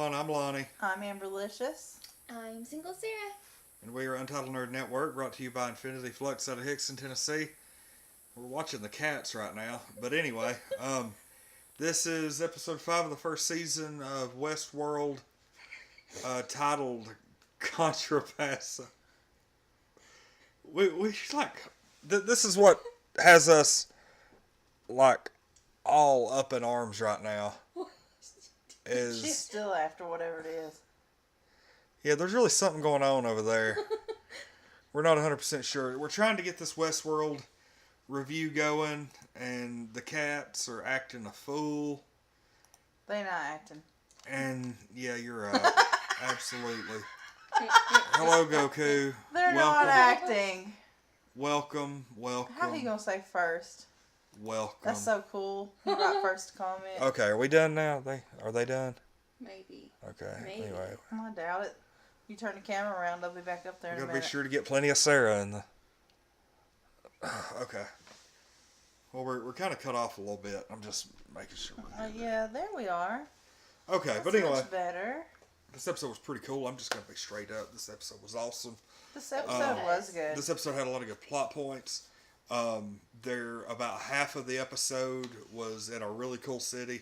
on? I'm Lonnie. I'm Amberlicious. I'm Single Sarah. And we are Untitled Nerd Network, brought to you by Infinity Flux out of Hickson, Tennessee. We're watching the cats right now. But anyway, this is episode 5 of the first season of Westworld, titled Contrapasso. We this is what has us, all up in arms right now. She's still after whatever it is. Yeah, there's really something going on over there. We're not 100% sure. We're trying to get this Westworld review going, and the cats are acting a fool. They not acting. And, yeah, you're right. Absolutely. Hello, Goku. They're not acting. Welcome. How are you going to say first? Welcome. That's so cool. You got first to comment. Okay, are we done now? Are they done? Maybe. Okay, Maybe. anyway. I doubt it. You turn the camera around, they'll be back up there in a We've got minute. to be sure to get plenty of Sarah in the... Okay. Well, we're kind of cut off a little bit. I'm just making sure. Yeah, there we are. Okay, That's but anyway. much better. This episode was pretty cool. I'm just going to be straight up. This episode was awesome. This episode was good. This episode had a lot of good plot points. About half of the episode was in a really cool city.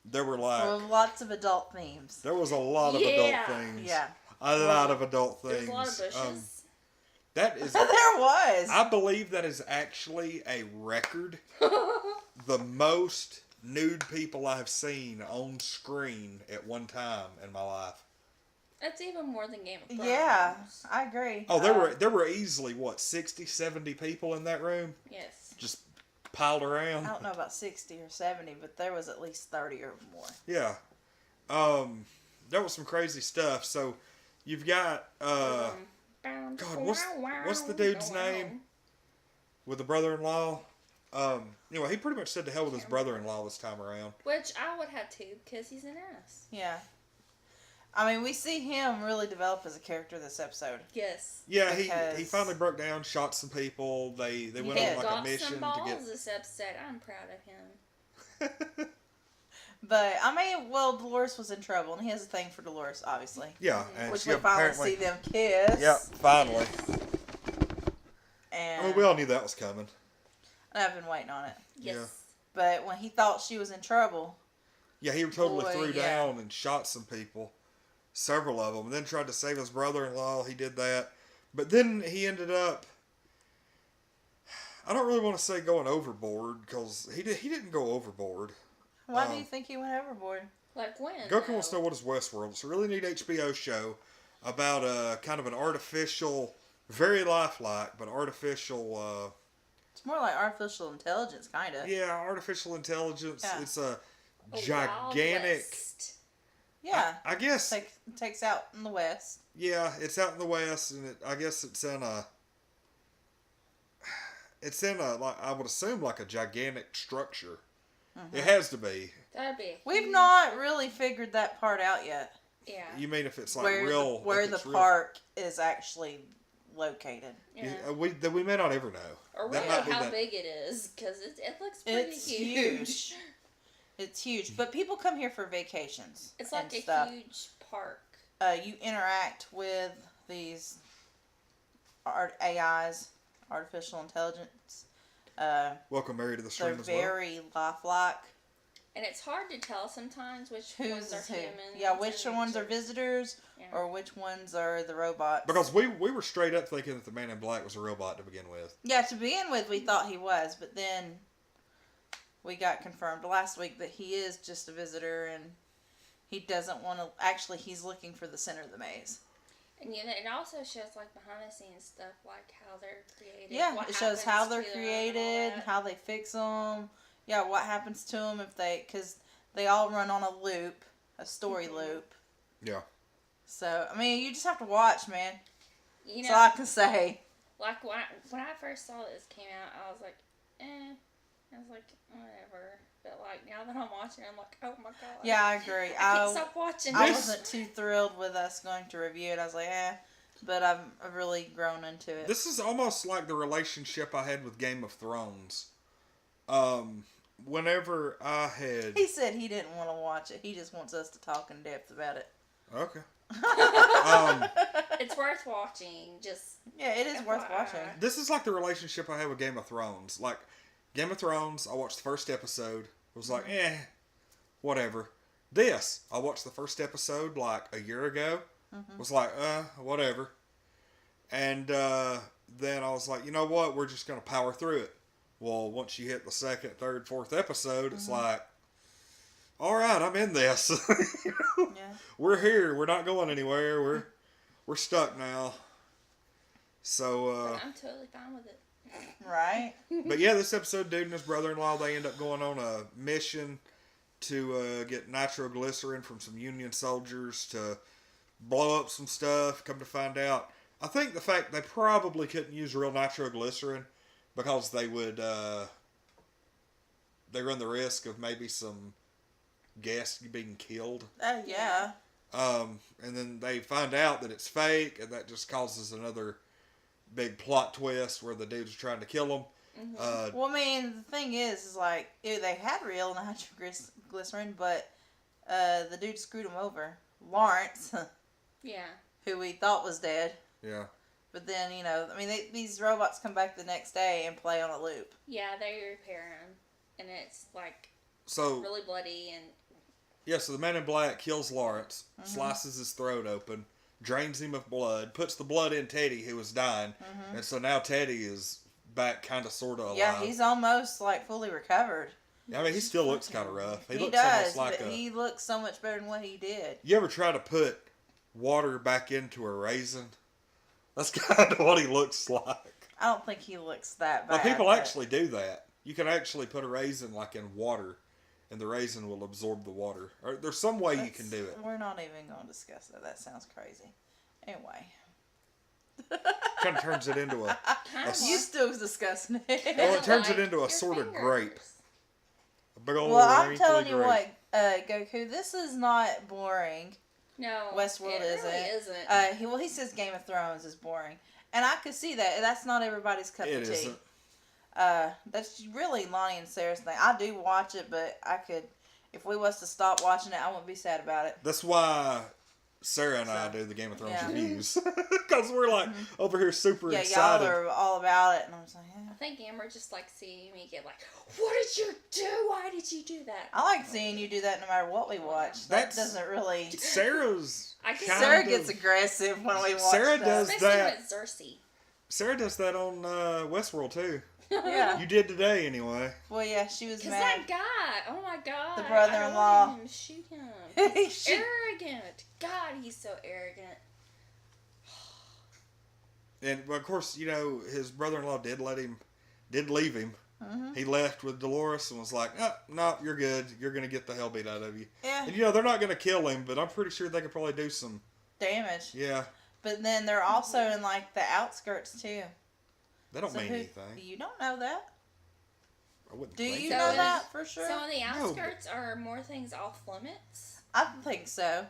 There were lots of adult themes. There was a lot of adult themes. Yeah. A lot of adult things. There's a lot of bushes. That is. There was. I believe that is actually a record. The most nude people I have seen on screen at one time in my life. That's even more than Game of Thrones. Yeah, I agree. Oh, there were easily, 60, 70 people in that room? Yes. Just piled around. I don't know about 60 or 70, but there was at least 30 or more. Yeah. There was some crazy stuff. So, you've got, God, what's the dude's name? With the brother-in-law? Anyway, he pretty much said to hell with his brother-in-law this time around. Which I would have too, because he's an ass. Yeah. I mean, we see him really develop as a character this episode. Yes. Yeah, he finally broke down, shot some people. They went on a mission some balls to get. This episode. I'm proud of him. But I mean, Dolores was in trouble, and he has a thing for Dolores, obviously. Yeah, and which we finally see them kiss. Yep, finally. And we all knew that was coming. I've been waiting on it. Yes. Yeah. But when he thought she was in trouble, yeah, he totally threw down and shot some people. Several of them, and then tried to save his brother-in-law. He did that, but then he ended up. I don't really want to say going overboard because he didn't go overboard. Why do you think he went overboard? Like when? Goku wants to know what is Westworld. It's a really neat HBO show about kind of an artificial, very lifelike, but artificial. It's more like artificial intelligence, kind of. Yeah, artificial intelligence. Yeah. It's a gigantic. Yeah, I guess it takes out in the West. Yeah, it's out in the West, and I guess it's in a. Like I would assume like a gigantic structure. Mm-hmm. It has to be. That'd be. We've not really figured that part out yet. Yeah. You mean if it's like where the park is actually located? Yeah. We may not ever know. Or really how big it is, because it looks pretty huge. It's huge, but people come here for vacations. It's like stuff. Huge park. You interact with these AIs, artificial intelligence. Welcome, Mary, to the stream as well. They're very lifelike. And it's hard to tell sometimes which ones are humans. Yeah, which ones are visitors or which ones are the robots. Because we were straight up thinking that the Man in Black was a robot to begin with. Yeah, to begin with, we thought he was, but then we got confirmed last week that he is just a visitor and he doesn't want to. Actually, he's looking for the center of the maze. And it also shows like behind the scenes stuff, like how they're created. Yeah, it shows how they're created, how they fix them. Yeah, what happens to them because they all run on a loop, a story loop. Yeah. So, I mean, you just have to watch, man. That's all I can say. Like, when I first saw this came out, I was like, eh. I was like, whatever. But, like, now that I'm watching, I'm like, oh, my God. Yeah, I agree. I can't stop watching I wasn't too thrilled with us going to review it. I was like, But I've really grown into it. This is almost like the relationship I had with Game of Thrones. whenever I had... He said he didn't want to watch it. He just wants us to talk in depth about it. Okay. It's worth watching. Just Yeah, it is worth watching. This is like the relationship I have with Game of Thrones. Like, Game of Thrones, I watched the first episode. It was like, whatever. This, I watched the first episode like a year ago. Was like, whatever. And then I was like, you know what? We're just going to power through it. Well, once you hit the second, third, fourth episode, it's like, all right, I'm in this. Yeah. We're here. We're not going anywhere. We're stuck now. So, I'm totally fine with it. Right? but yeah, this episode, dude and his brother-in-law, they end up going on a mission to get nitroglycerin from some Union soldiers to blow up some stuff. Come to find out, I think the fact they probably couldn't use real nitroglycerin because they would, they run the risk of maybe some guests being killed. Oh, yeah. And then they find out that it's fake, and that just causes another big plot twist where the dude's trying to kill them. Well, I mean, the thing is like, they had real nitroglycerin, but the dude screwed him over. Lawrence, Yeah. who we thought was dead. Yeah. But then, I mean, these robots come back the next day and play on a loop. Yeah, they repair him, and it's like So really bloody and. yeah, so the man in black kills Lawrence, slices his throat open, drains him of blood, puts the blood in Teddy, who was dying, and so now Teddy is back, kind of, sort of alive. Yeah, he's almost like fully recovered. I mean, he still looks kind of rough. He looks does, almost like but he looks so much better than what he did. You ever try to put water back into a raisin? That's kind of what he looks like. I don't think he looks that bad. Well, people but- actually do that. You can actually put a raisin like in water, and the raisin will absorb the water. Or there's some way you can do it. We're not even going to discuss that. That sounds crazy. Anyway. Kind of turns it into a You still discussing it. well, it turns it Like into a your sort of fingers. grape. A big old Well, I'm wrinkly telling you grape. what, Goku, this is not boring. No, Westworld it isn't. Really isn't. He says Game of Thrones is boring. And I could see that. That's not everybody's cup It of tea. isn't. That's really Lonnie and Sarah's thing. I do watch it, but I could, if we was to stop watching it, I wouldn't be sad about it. That's why Sarah and I do the Game of Thrones Yeah. reviews. Because we're like over here super Yeah, excited. y'all are all about it, and I'm just like, I think Amber just likes seeing me get like, what did you do? Why did you do that? I like seeing you do that no matter what we watch. That That's- doesn't really. Sarah's I can- kind Sarah of- gets aggressive when we watch Sarah stuff. does Especially that. with Cersei. Sarah does that on Westworld too. Yeah. You did today anyway. Well, yeah, she was Because mad. that guy, oh my god. The brother-in-law. I don't want him to shoot him. He's She- arrogant. God, he's so arrogant. And of course, you know, his brother-in-law did leave him. Mhm. He left with Dolores and was like, oh, no, you're good. You're going to get the hell beat out of you. Yeah, And, you know, they're not going to kill him, but I'm pretty sure they could probably do some, damage. yeah. But then they're also in like the outskirts too. They don't So mean who- anything. You don't know that. I wouldn't Do think you So know is- that for sure? So on the No. outskirts are more things off limits? I think so.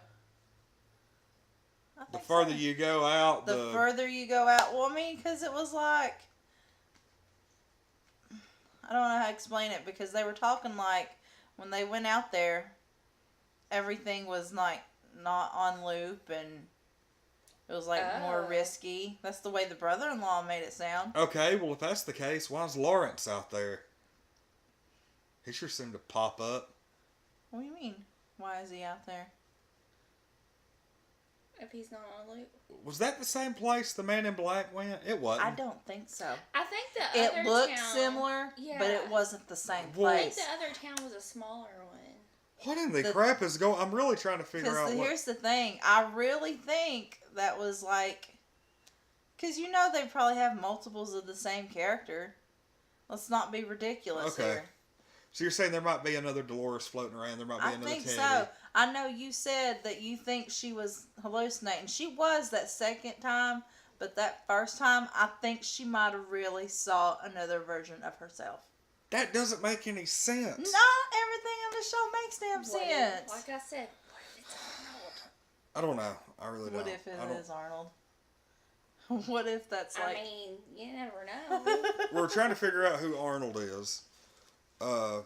I The think farther so. you go out, The further you go out. Well, I mean, because it was like, I don't know how to explain it, because they were talking like when they went out there, everything was like not on loop and it was like more Oh. risky. That's the way the brother-in-law made it sound. Okay, well, if that's the case, why's Lawrence out there? He sure seemed to pop up. What do you mean? Why is he out there? If he's not on loop. Was that the same place the man in black went? It wasn't. I don't think so. I think the It other looked town, similar, but it Yeah. wasn't the same Well- I think place. the other town was a smaller one. What in the The- crap is going? I'm really trying to figure out Because what. here's the thing, I really think that was like, because you know they probably have multiples of the same character. Let's not be ridiculous Okay. here. So you're saying there might be another Dolores floating around? There might be I another think Teddy. so. I know you said that you think she was hallucinating. She was that second time, but that first time, I think she might have really saw another version of herself. That doesn't make any sense. Not everything on the show makes damn What if- sense. like I said, what if it's Arnold? I don't know. I really don't. What if it I don't- is Arnold? What if that's I like... mean, you never know. We're trying to figure out who Arnold is.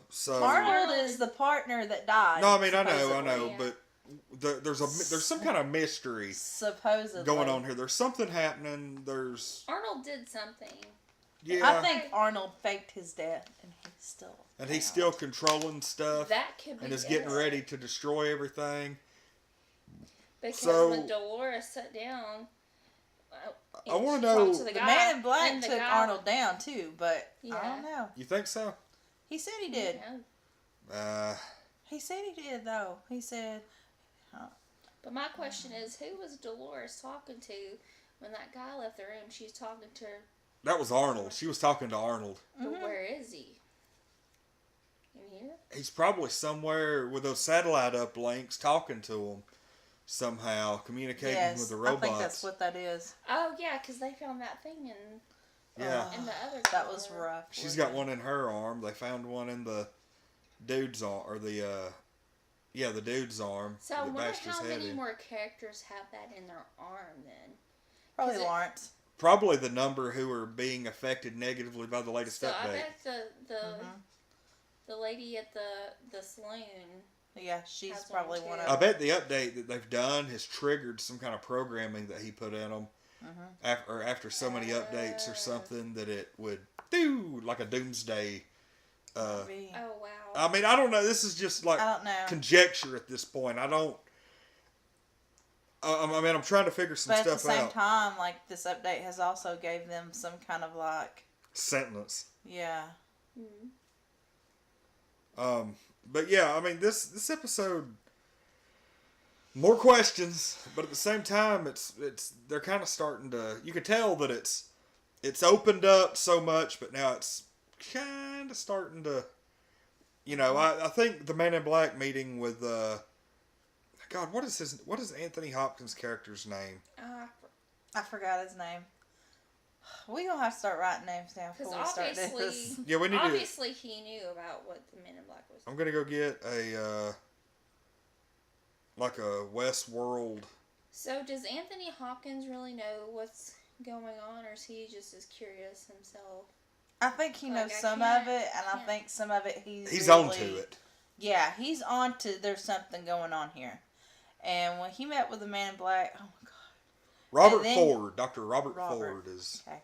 So Arnold is the partner that died. no, I mean I supposedly. know, yeah. but there's some kind of mystery Supposedly going on here. There's something happening. There's Arnold did something. yeah, I think Arnold faked his death, and he's still controlling stuff That could be and is it. getting ready to destroy everything. Because So- when Dolores sat down, I wanna she know- talked to The guy, Man in Black and the took guy- Arnold down too, but I Yeah. don't know. You think so? He said he did. Yeah. He said he did though. He said, But my question is, who was Dolores talking to when that guy left the room? She was talking to her, That was Arnold. She was talking to Arnold. but Mhm. where is he? In here? He's probably somewhere with those satellite uplinks talking to him somehow, communicating yes, with the I robots. think that's what that is. Oh yeah, because they found that thing Yeah. in the other. That was corner. rough. She's got one in her arm. They found one in the dude's arm, or the dude's arm. So I that wonder bashed his how head many in. more characters have that in their arm then. Probably Is it- Lawrence. Probably the number who are being affected negatively by the latest So I update. bet the Mhm. the lady at the saloon. Yeah, she's Has one probably too. one I of them. bet the update that they've done has triggered some kind of programming that he put in them, after so many updates or something that it would do like a doomsday. Maybe. Oh wow. I mean, I don't know. This is just like I don't know. conjecture at this point. I don't. I mean, I'm trying to figure some But at the stuff same out. time, like this update has also gave them some kind of like, Sentence. yeah, But yeah, I mean, this episode, more questions, but at the same time, it's they're kind of starting to. You can tell that it's opened up so much, but now it's kind of starting to. I think the Man in Black meeting with God, what is Anthony Hopkins' character's name? I forgot his name. We gonna have to start writing names down Because before we start this. obviously, Yeah, we need to. obviously he knew about what the Men in Black was. I'm gonna go get a like a Westworld. So does Anthony Hopkins really know what's going on, or is he just as curious himself? I think he knows Like, I some can't- of it, and I can't- think some of it He's really, on to it. Yeah, he's on to. There's something going on here, and when he met with the Man in Black, oh my god. Robert And then- Ford, Dr. Robert Robert. Ford is. Okay.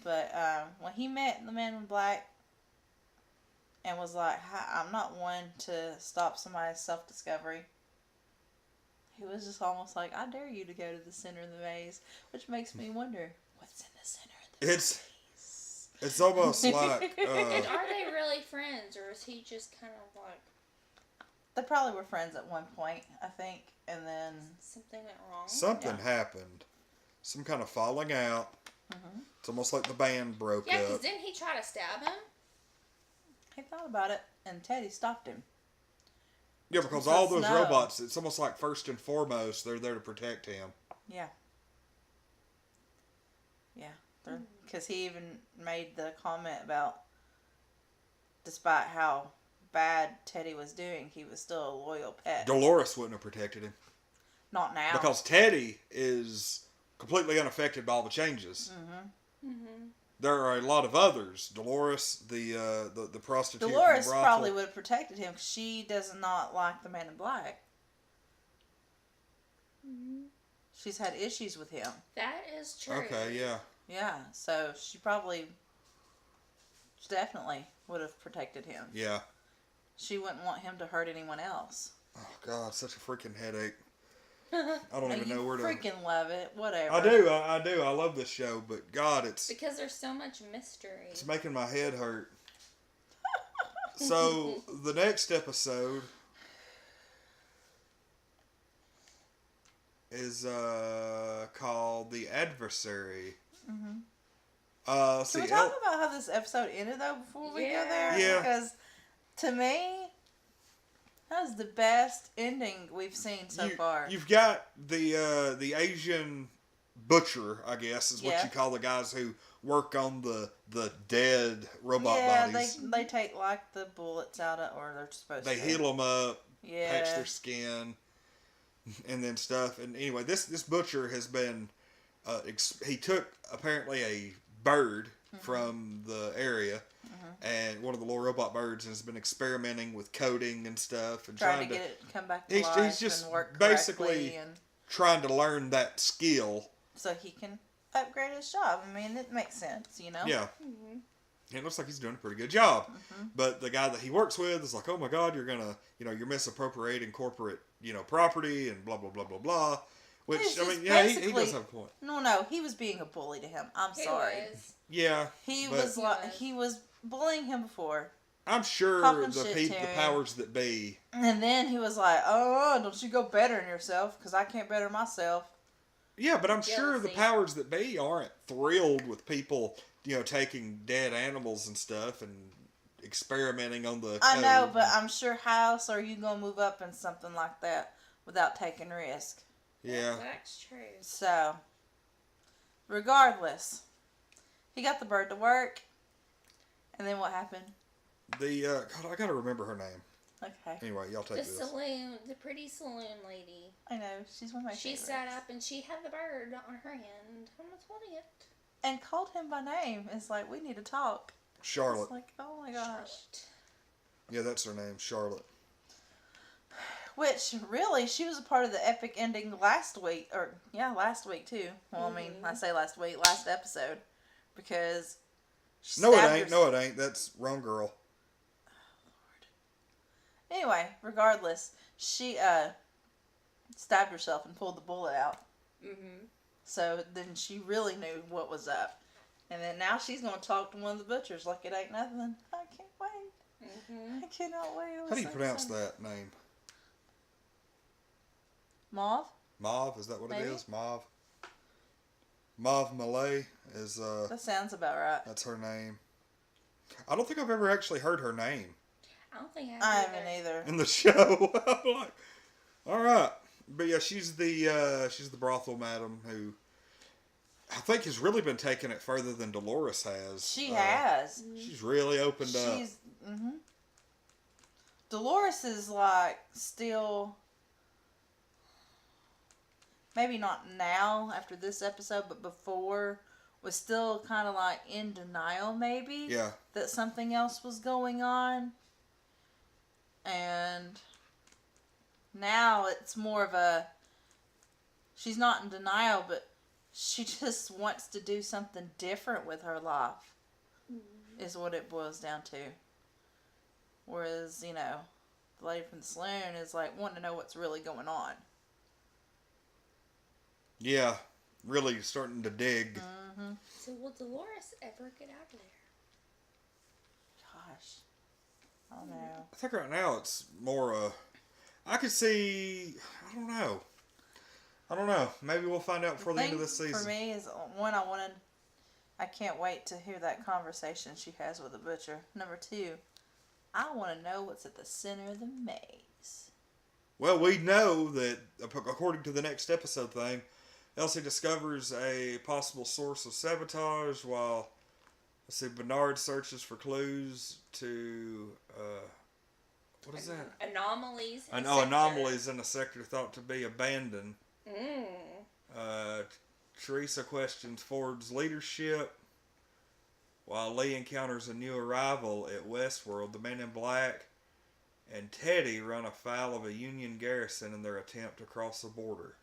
But when he met the Man in Black and was like, I'm not one to stop somebody's self-discovery. He was just almost like, I dare you to go to the center of the maze. Which makes me wonder, what's in the center of the maze? It's almost like And are they really friends, or is he just kind of like They probably were friends at one point, I think. And then, something went wrong? something happened. Some kind of falling out. It's almost like the band broke Yeah, because up. didn't he try to stab him? he thought about it, and Teddy stopped him. Yeah, because So all those Snow. robots, it's almost like first and foremost, they're there to protect him. Yeah. Yeah. Because he even made the comment about, despite how bad Teddy was doing, he was still a loyal pet. Dolores wouldn't have protected him. Not now. Because Teddy is completely unaffected by all the changes. Mm-hmm. There are a lot of others. Dolores, the prostitute. Dolores from the brothel. probably would have protected him because she does not like the Man in Black. Mm-hmm. She's had issues with him. That is true. Okay, yeah. Yeah, so she probably definitely would have protected him. Yeah. She wouldn't want him to hurt anyone else. Oh, God, such a freaking headache. I don't even you know where to. freaking love it. Whatever. I do. I do. I love this show, but God, Because there's so much mystery. it's making my head hurt. So the next episode is called The Adversary. Can See, we talk about how this episode ended though before we go there? Yeah. Because to me, that was the best ending we've seen so far. You've got the Asian butcher, I guess, is what Yeah. you call the guys who work on the dead robot bodies. they take like the bullets out of, or they're supposed They to. heal them up, Yeah. patch their skin, and then stuff. And anyway, this butcher has been he took apparently a bird from the area, and and one of the little robot birds, and has been experimenting with coding and stuff, and trying to get it come back to he's life just and work basically correctly, and trying to learn that skill. so he can upgrade his job. I mean, it makes sense, you know. Yeah. Mm-hmm. It looks like he's doing a pretty good job. Mm-hmm. But the guy that he works with is like, oh my God, you're gonna, you're misappropriating corporate, property and blah blah blah blah blah. Which He's I mean, just yeah, he does basically- have a point. No, he was being a bully to him. I'm sorry. Yeah, He but was like he was bullying him before, I'm sure talking the shit to the him. powers that be. and then he was like, "Oh, don't you go bettering yourself? Because I can't better myself." Yeah, but I'm sure the Jealousy. powers that be aren't thrilled with people, taking dead animals and stuff and experimenting on the. I know, code. but I'm sure how else are you gonna move up in something like that without taking risk? Yeah. That's true. So, regardless, he got the bird to work, and then what happened? The God, I gotta remember her name. Okay, Anyway, y'all take The this. saloon, the pretty saloon lady. I know she's one of my She favorites. sat up and she had the bird on her hand. I'm not holding it. and called him by name. It's like, we need to talk. Charlotte. It's like, oh my gosh. Charlotte. Yeah, that's her name, Charlotte. Which, really, she was a part of the epic ending last week. Last week, too. Well, I mean, I say last week, last episode. Because she No, it stabbed ain't. No, it ain't. That's wrong girl. Anyway, regardless, she stabbed herself and pulled the bullet out. Mm-hmm. So then she really knew what was up. And then now she's going to talk to one of the butchers like it ain't nothing. I can't wait. Mm-hmm. I cannot wait. It was How do you so pronounce exciting. that name? Mauve? Mauve? Is that what Maybe. it is? Mauve? Mauve Malay is, That sounds about right. that's her name. I don't think I've ever actually heard her name I don't think I I haven't either. in the show. I'm like, all right. But yeah, she's the brothel madam who I think has really been taking it further than Dolores has. She has. She's really opened up. She's. Mm-hmm. Dolores is like still. Maybe not now after this episode, but before was still kind of like in denial, maybe. Yeah. That something else was going on. And now it's more of a. She's not in denial, but she just wants to do something different with her life. Is what it boils down to. Whereas, the lady from the saloon is like wanting to know what's really going on. Yeah. Really starting to dig. Mm-hmm. So will Dolores ever get out of there? Gosh. I don't know. I think right now it's more I could see, I don't know. Maybe we'll find out before the end of this season. For me is one, I can't wait to hear that conversation she has with the butcher. Number two, I want to know what's at the center of the maze. Well, we know that according to the next episode thing, Elsie discovers a possible source of sabotage while, Bernard searches for clues to, what is that? Anomalies. Anomalies in a sector thought to be abandoned. Mm. Teresa questions Ford's leadership, while Lee encounters a new arrival at Westworld. The Man in Black and Teddy run afoul of a Union garrison in their attempt to cross the border.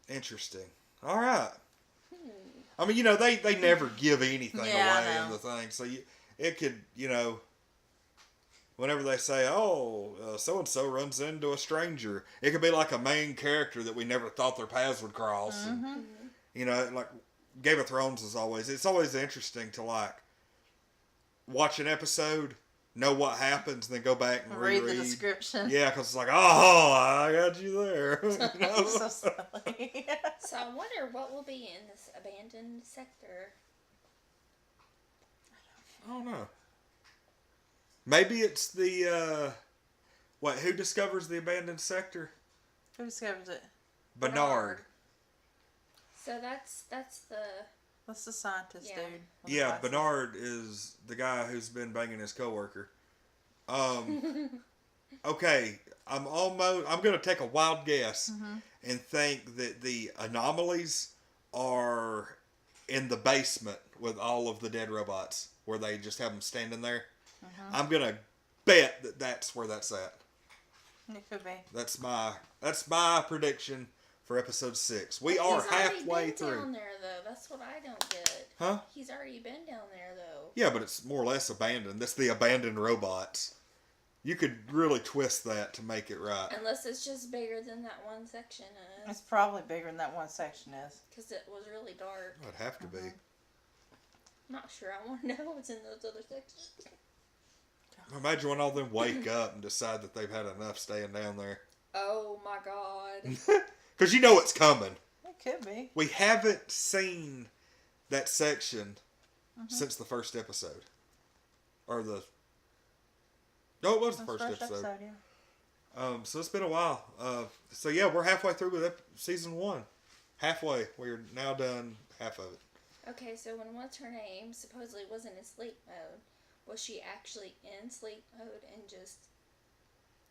Interesting. All right. I mean, they never give anything Yeah, I away in know. the thing, so it could, whenever they say, so and so runs into a stranger, it could be like a main character that we never thought their paths would cross. Mm-hmm. And, like Game of Thrones is it's always interesting to like watch an episode, know what happens, and then go back and Read reread. the description. Yeah, because it's like, oh, I got you there. So silly. So I wonder what will be in this abandoned sector. I don't know. Maybe it's the, who discovers the abandoned sector? Who discovers it? Bernard. So that's the. That's the scientist Yeah. dude. with the Yeah, glasses. Bernard is the guy who's been banging his coworker. Okay, I'm going to take a wild guess and think that the anomalies are in the basement with all of the dead robots, where they just have them standing there. I'm gonna bet that that's where that's at. It could be. That's my prediction for episode 6. We But are he's already halfway been through. down there, though. That's what I don't get. Huh? He's already been down there, though. Yeah, but it's more or less abandoned. That's the abandoned robots. You could really twist that to make it right. Unless it's just bigger than that one section is. It's probably bigger than that one section is. Because it was really dark. It'd have to be. I'm not sure. I want to know what's in those other sections. Imagine when all of them wake up and decide that they've had enough staying down there. Oh my god. Because you know it's coming. It could be. We haven't seen that section since the first episode. Or the... No, it was the first episode. Yeah. So it's been a while. So yeah, we're halfway through with season 1. Halfway. We're now done half of it. Okay, so when what's her name supposedly wasn't in sleep mode, was she actually in sleep mode and just...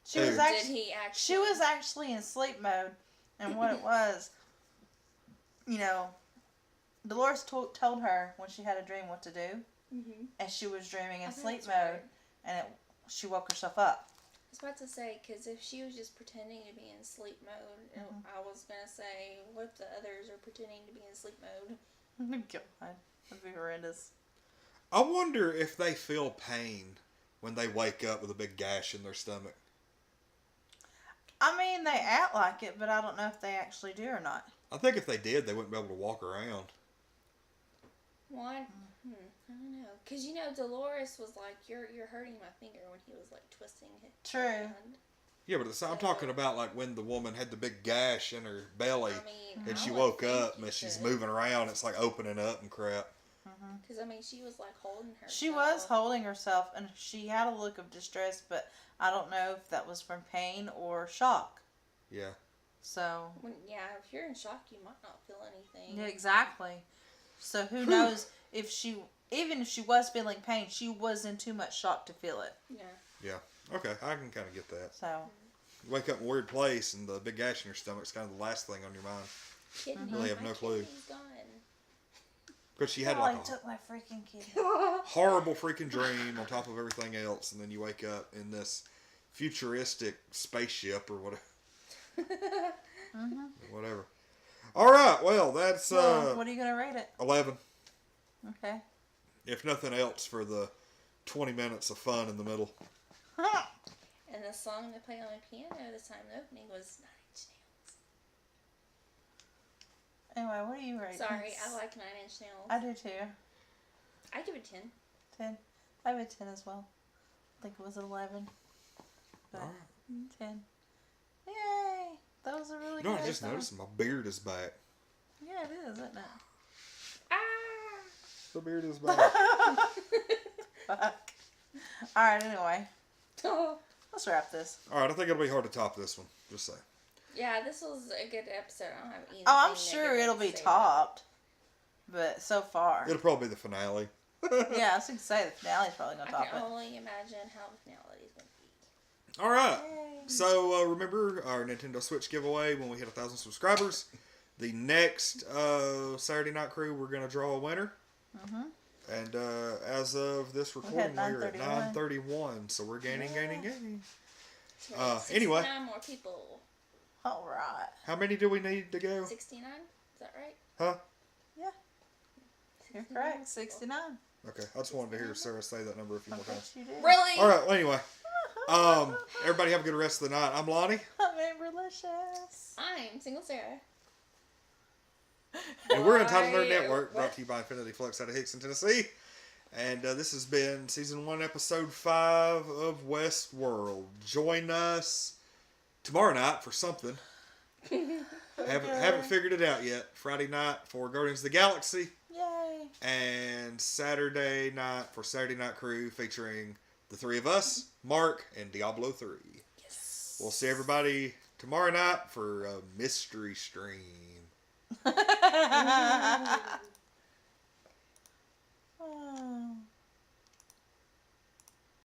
She was actually... Did he actually... She was actually in sleep mode, and what it was, you know, Dolores told her when she had a dream what to do, and she was dreaming in sleep mode, and she woke herself up. I was about to say, because if she was just pretending to be in sleep mode, I was going to say, what if the others are pretending to be in sleep mode? God, that'd be horrendous. I wonder if they feel pain when they wake up with a big gash in their stomach. I mean, they act like it, but I don't know if they actually do or not. I think if they did, they wouldn't be able to walk around. Why? I don't know. Because, you know, Dolores was like, you're hurting my finger when he was, like, twisting his hand. Yeah, but I'm talking about, like, when the woman had the big gash in her belly, and she woke up, and she's moving around, it's, like, opening up and crap. Because, I mean, she was, like, holding herself. She was holding herself, and she had a look of distress, but I don't know if that was from pain or shock. Yeah. So... if you're in shock, you might not feel anything. Yeah, exactly. So who knows if even if she was feeling pain, she was in too much shock to feel it. Yeah. Okay, I can kind of get that. So... You wake up in a weird place, and the big gash in your stomach's kind of the last thing on your mind. Kidney. Really have no clue. Kidney's gone. Because she had he like took my freaking kidney. horrible freaking dream on top of everything else, and then you wake up in this futuristic spaceship or whatever. Whatever. All right, well, that's what are you gonna rate it? 11. Okay. If nothing else, for the 20 minutes of fun in the middle. And the song they played on the piano this time, the opening, was 9 Inch Nails. Anyway, what do you rate? Sorry, I like 9 Inch Nails. I do too. I give it 10. 10. I have a 10 as well. I think it was 11. But 10. Yay! That was a really good I just noticed my beard is back. Yeah, it is, isn't it? Ah! The beard is back. Fuck. Alright, anyway. Let's wrap this. Alright, I think it'll be hard to top this one. Just say. Yeah, this was a good episode. I don't have anything. Oh, I'm sure it'll be topped. But so far. It'll probably be the finale. Yeah, I was going to say the finale's probably going to top I can it. only imagine how the finale is going to be. Alright. So, remember our Nintendo Switch giveaway when we hit 1,000 subscribers. The next Saturday Night Crew, we're going to draw a winner. And as of this recording, we're at 9:31. So we're gaining. Anyway. 69 more people. Alright. How many do we need to go? 69? Is that right? Huh? Yeah. You're correct. 69. Okay. I just wanted to hear Sarah say that number a few more times. You did. Really? Alright, well, anyway. Everybody have a good rest of the night. I'm Lonnie. I'm Amberlicious. I'm Single Sarah. And we're Untitled Nerd Network, brought to you by Infinity Flux out of Hickson, Tennessee. And this has been Season 1, Episode 5 of Westworld. Join us tomorrow night for something. Haven't figured it out yet. Friday night for Guardians of the Galaxy. Yay. And Saturday night for Saturday Night Crew, featuring the three of us, Mark, and Diablo 3. Yes. We'll see everybody tomorrow night for a mystery stream. Oh.